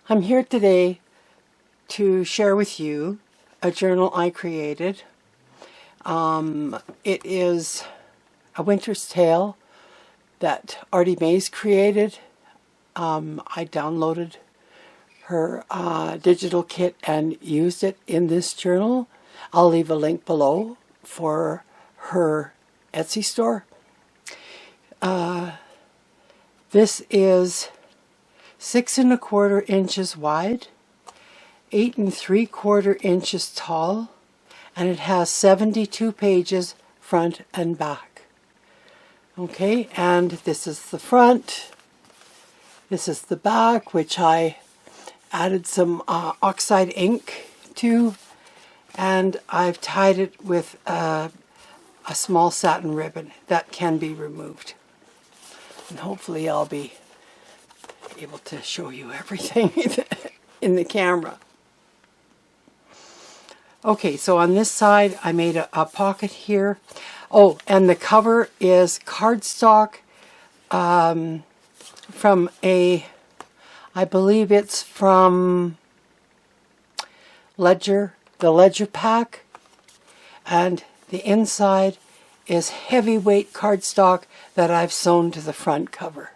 I'm here today to share with you a journal I created. It is a winter's tale that Artie Mays created. I downloaded her digital kit and used it in this journal. I'll leave a link below for her Etsy store. This is 6 1/4 inches wide, 8 3/4 inches tall, and it has 72 pages front and back. Okay, and this is the front. This is the back, which I added some oxide ink to, and I've tied it with a small satin ribbon that can be removed. And hopefully I'll be able to show you everything in the camera. Okay, so on this side I made a pocket here. Oh, and the cover is cardstock from I believe it's from the Ledger pack, and the inside is heavyweight cardstock that I've sewn to the front cover.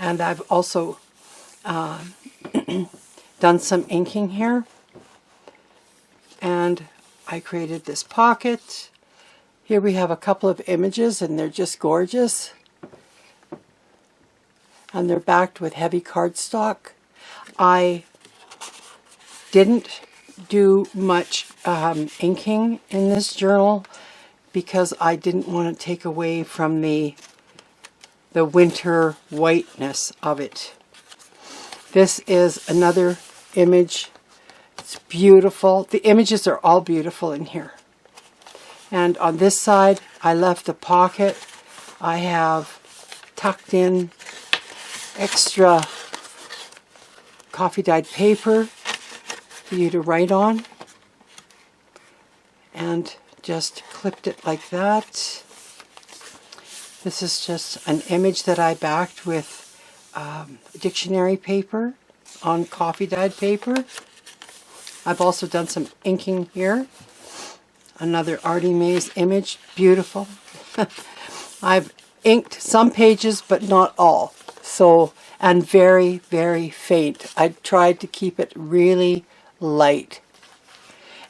And I've also done some inking here, and I created this pocket. Here we have a couple of images, and they're just gorgeous. And they're backed with heavy cardstock. I didn't do much inking in this journal because I didn't want to take away from the winter whiteness of it. This is another image. It's beautiful. The images are all beautiful in here. And on this side, I left a pocket. I have tucked in extra coffee dyed paper for you to write on, and just clipped it like that. This is just an image that I backed with dictionary paper on coffee dyed paper. I've also done some inking here. Another Artie Mays image, beautiful. I've inked some pages but not all. So, and very, very faint. I tried to keep it really light.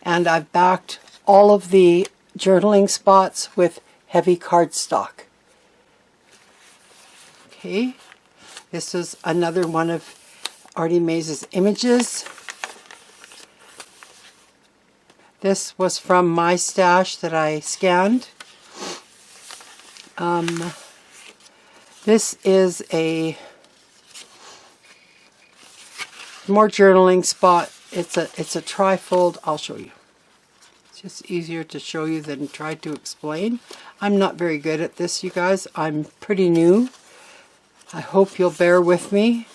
And I've backed all of the journaling spots with heavy cardstock. Okay, this is another one of Artie Mays' images. This was from my stash that I scanned. This is a more journaling spot. It's a trifold. I'll show you. It's just easier to show you than try to explain. I'm not very good at this, you guys. I'm pretty new. I hope you'll bear with me.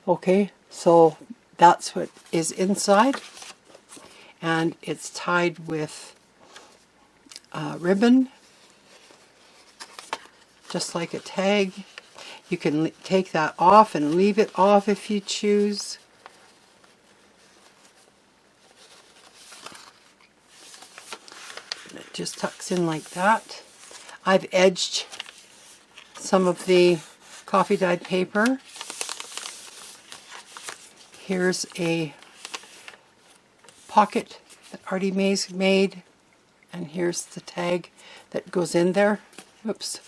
Okay, so that's what is inside. And it's tied with ribbon, just like a tag. You can take that off and leave it off if you choose. And it just tucks in like that. I've edged some of the coffee dyed paper. Here's a pocket that Artie Mays made, and here's the tag that goes in there. Oops.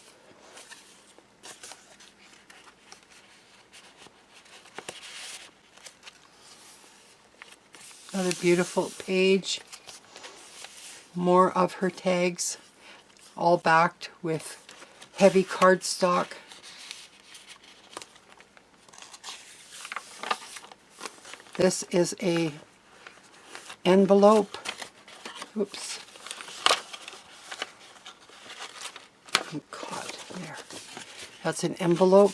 Another beautiful page. More of her tags, all backed with heavy cardstock. This is a envelope. Oops. I'm caught there. That's an envelope,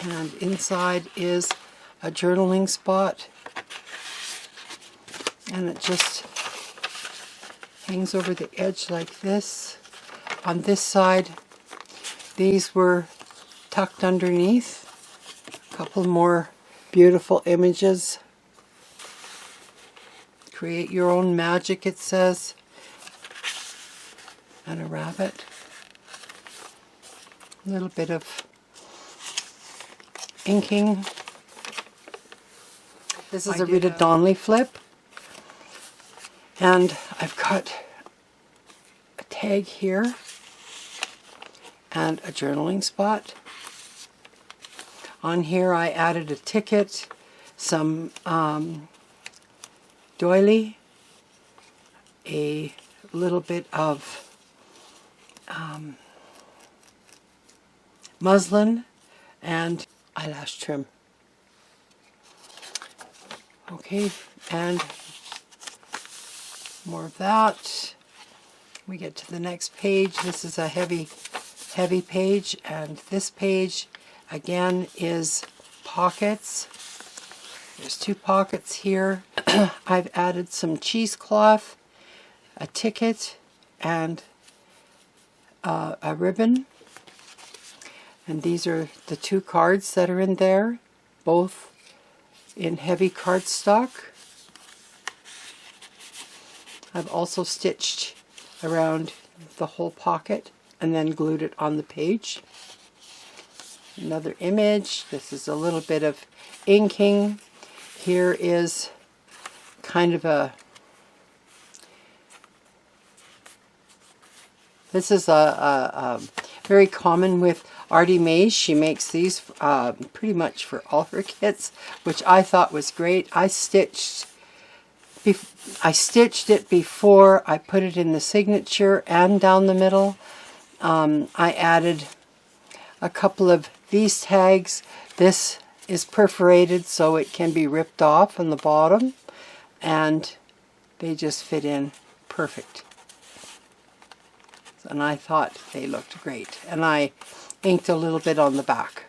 and inside is a journaling spot, and it just hangs over the edge like this. On this side, these were tucked underneath. A couple more beautiful images. Create your own magic, it says. And a rabbit. A little bit of inking. This is a Rita Donnelly flip. And I've got a tag here and a journaling spot. On here I added a ticket, some doily, a little bit of muslin, and eyelash trim. Okay, and more of that. We get to the next page. This is a heavy page, and this page again is pockets. There's 2 pockets here. I've added some cheesecloth, a ticket, and a ribbon. And these are the 2 cards that are in there, both in heavy cardstock. I've also stitched around the whole pocket and then glued it on the page. Another image. This is a little bit of inking. Here is kind of a, this is a very common with Artie Mays. She makes these pretty much for all her kits, which I thought was great. I stitched it before I put it in the signature and down the middle. I added a couple of these tags. This is perforated so it can be ripped off on the bottom, and they just fit in perfect. And I thought they looked great. And I inked a little bit on the back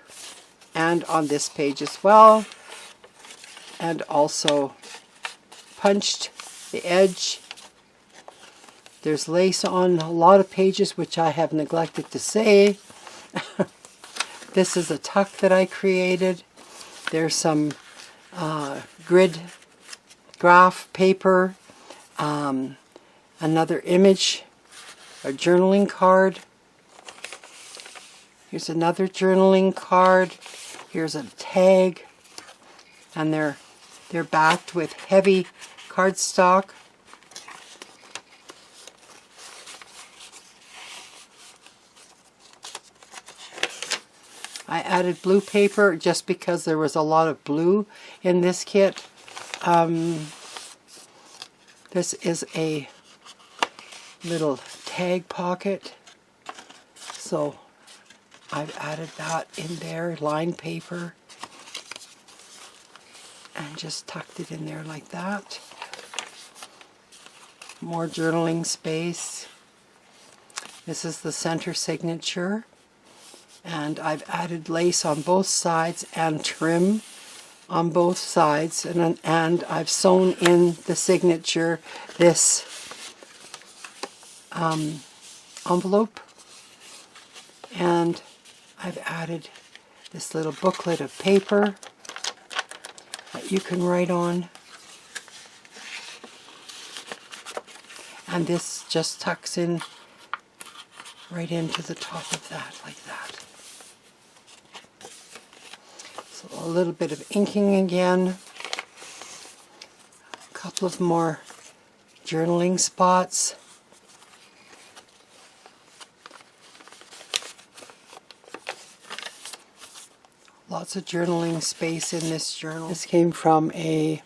and on this page as well, and also punched the edge. There's lace on a lot of pages, which I have neglected to say. This is a tuck that I created. There's some grid graph paper, another image, a journaling card. Here's another journaling card. Here's a tag, and they're backed with heavy cardstock. I added blue paper just because there was a lot of blue in this kit. This is a little tag pocket, so I've added that in there, lined paper, and just tucked it in there like that. More journaling space. This is the center signature, and I've added lace on both sides and trim on both sides, and I've sewn in the signature this envelope, and I've added this little booklet of paper that you can write on, and this just tucks in right into the top of that, like that. So a little bit of inking again, a couple of more journaling spots. Lots of journaling space in this journal. This came from it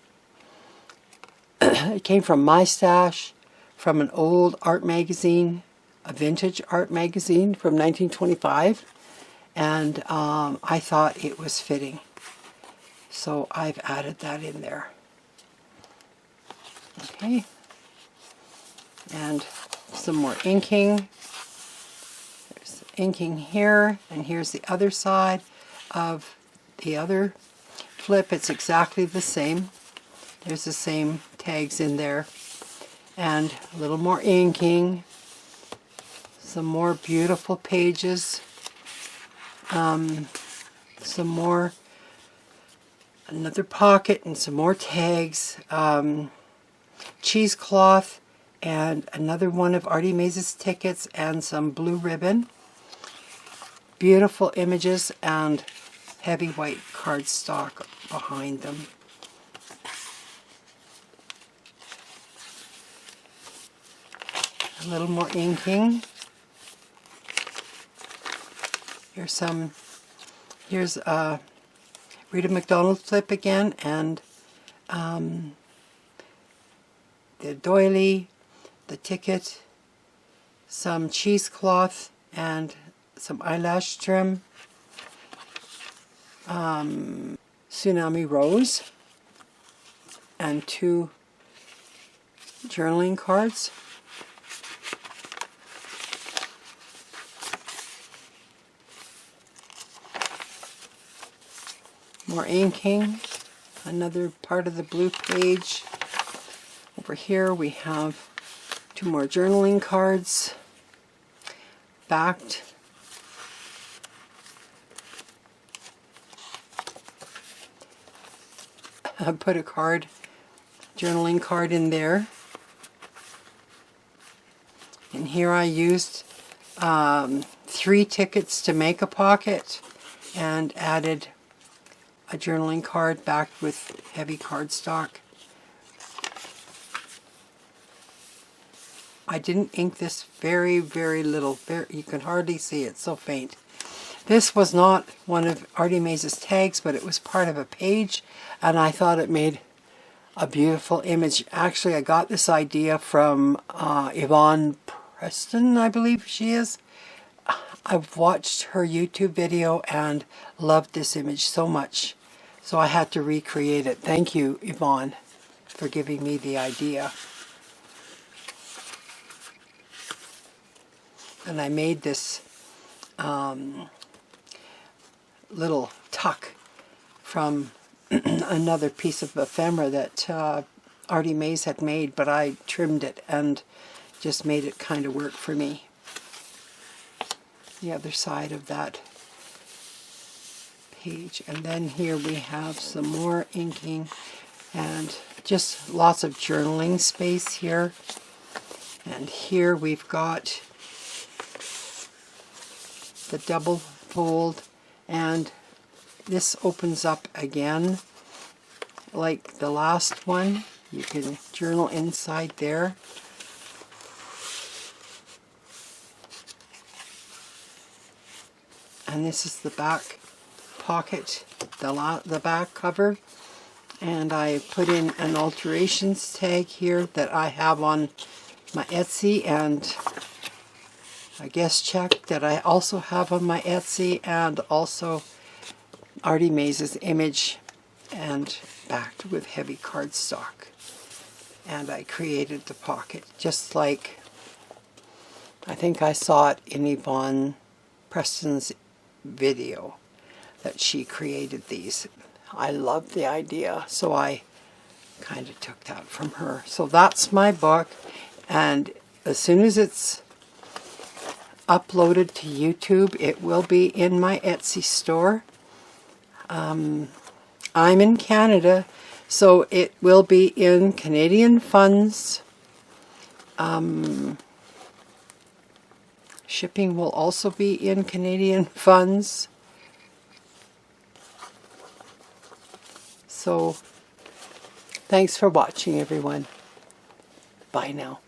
came from my stash, from an old art magazine, a vintage art magazine from 1925, and I thought it was fitting, so I've added that in there. Okay, and some more inking. There's inking here, and here's the other side of the other flip. It's exactly the same. There's the same tags in there, and a little more inking, some more beautiful pages, some more Another pocket and some more tags, cheesecloth, and another one of Artie Maze's tickets and some blue ribbon. Beautiful images and heavy white cardstock behind them. A little more inking. Here's Rita McDonald flip again, and the doily, the ticket, some cheesecloth, and some eyelash trim. Tsunami Rose, and 2 journaling cards. More inking, another part of the blue page. Over here we have 2 more journaling cards, backed. I put a journaling card in there. And here I used 3 tickets to make a pocket and added a journaling card backed with heavy cardstock. I didn't ink this very, very little. You can hardly see it, so faint. This was not one of Artie Maze's tags, but it was part of a page, and I thought it made a beautiful image. Actually, I got this idea from Yvonne Preson, I believe she is. I've watched her YouTube video and loved this image so much. So I had to recreate it. Thank you, Yvonne, for giving me the idea. And I made this little tuck from another piece of ephemera that Artie Maze had made, but I trimmed it and just made it kind of work for me. The other side of that page. And then here we have some more inking and just lots of journaling space here. And here we've got the double fold, and this opens up again like the last one. You can journal inside there. And this is the back pocket, the back cover, and I put in an alterations tag here that I have on my Etsy, and a guest check that I also have on my Etsy, and also Artie Maze's image, and backed with heavy cardstock. And I created the pocket just like I think I saw it in Yvonne Preson's video, that she created these. I loved the idea, so I kind of took that from her. So that's my book, and as soon as it's uploaded to YouTube, it will be in my Etsy store. I'm in Canada, so it will be in Canadian funds. Shipping will also be in Canadian funds. So, thanks for watching, everyone. Bye now.